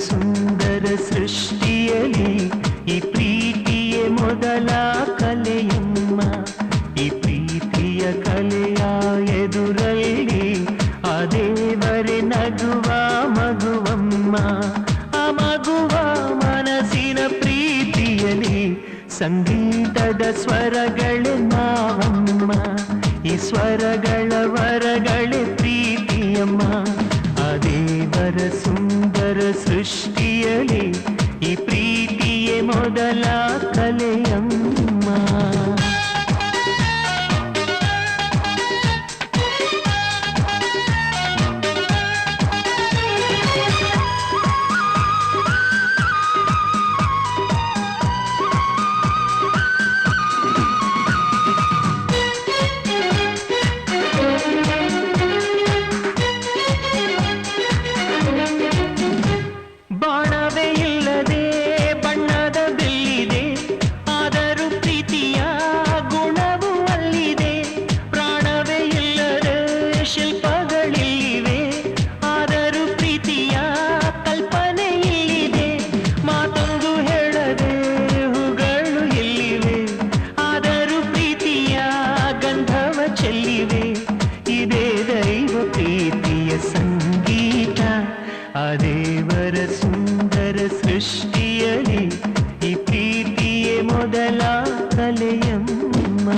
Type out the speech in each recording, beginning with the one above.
ಸುಂದರ ಸೃಷ್ಟಿಯಲಿ ಈ ಪ್ರೀತಿಯೇ ಮೊದಲ ಕಲೆಯಮ್ಮ. ಈ ಪ್ರೀತಿಯ ಕಲೆಯ ಎದುರಲ್ಲಿ ಆ ದೇವರೇ ನಗುವ ಮಗುವಮ್ಮ. ಆ ಮಗುವ ಮನಸ್ಸಿನ ಪ್ರೀತಿಯಲಿ ಸಂಗೀತದ ಸ್ವರಗಳೇ ನಾವಮ್ಮ. ಈ ಸ್ವರಗಳ ವರಗಳೇ ಪ್ರೀತಿಯಮ್ಮ. ಆ ದೇವರ ಸುಂದರ ಸೃಷ್ಟಿಯಲಿ ಈ ಪ್ರೀತಿಯೇ ಮೊದಲ ಕಲೆಯಮ್ಮ. ಬಾಣವೇ ಇಲ್ಲದೆ ಬಣ್ಣದ ಬಿಲ್ಲಿದೆ, ಆದರೂ ಪ್ರೀತಿಯ ಗುಣವು ಅಲ್ಲಿದೆ. ಪ್ರಾಣವೇ ಇಲ್ಲದೆ ಶಿಲ್ಪಗಳಿವೆ, ಆದರೂ ಪ್ರೀತಿಯ ಕಲ್ಪನೆ ಇಲ್ಲಿದೆ. ಮಾತೊಂದು ಹೇಳದೆ ಹೂಗಳು ಇಲ್ಲಿವೆ, ಆದರೂ ಪ್ರೀತಿಯ ಗಂಧವ ಚೆಲ್ಲಿವೆ. ಇದೇ ದೈವ ಪ್ರೀತಿಯ ಸಂಗೀತ, ಆ ದೇವರ ಸುಂದರ ಸೃಷ್ಟಿಯಲಿ ಈ ಪ್ರೀತಿಯೇ ಮೊದಲ ಕಲೆಯಮ್ಮ.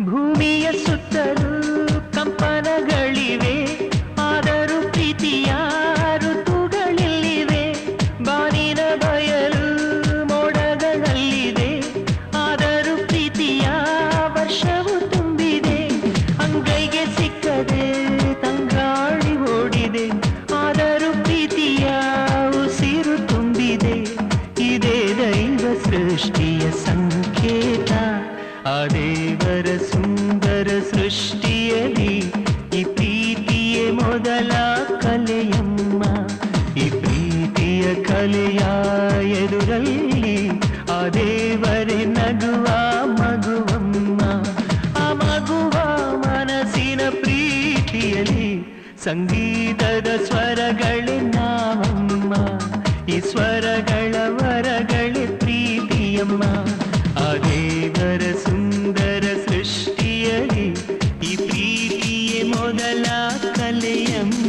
ಭೂಮಿಯ ಸುತ್ತಲೂ ಕಂಪನಗಳಿವೆ, ಆದರೂ ಪ್ರೀತಿಯ ಋತುಗಳಿವೆ. ಬಾನಿನ ಬಯಲು ಮೋಡಗಳಲ್ಲಿದೆ, ಆದರೂ ಪ್ರೀತಿಯ ವರ್ಷವು ತುಂಬಿದೆ. ಅಂಗೈಗೆ ಸಿಕ್ಕದೆ ತಂಗಾಳಿ ಓಡಿದೆ, ಆದರೂ ಪ್ರೀತಿಯ ಉಸಿರು ತುಂಬಿದೆ. ಇದೇ ದೈವ ಸೃಷ್ಟಿಯ ಸಂಕೇತ, ಆ ದೇವರ ಸುಂದರ ಸೃಷ್ಟಿಯಲಿ ಈ ಪ್ರೀತಿಯೇ ಮೊದಲ ಕಲೆಯಮ್ಮ. ಈ ಪ್ರೀತಿಯ ಕಲೆಯ ಎದುರಲ್ಲಿ ಆ ದೇವರೇ ನಗುವ ಮಗುವಮ್ಮ. ಆ ಮಗುವ ಮನಸ್ಸಿನ ಪ್ರೀತಿಯಲಿ ಸಂಗೀತದ ಸ್ವರಗಳೇ ನಾವಮ್ಮ. ಈ ಸ್ವರಗಳ ವರಗಳೇ ಪ್ರೀತಿಯಮ್ಮ. ಆ ದೇವರ ಸುಂದರ ಸೃಷ್ಟಿಯಲಿ ಈ ಪ್ರೀತಿಯೇ ಮೊದಲ ಕಲೆಯಮ್ಮ.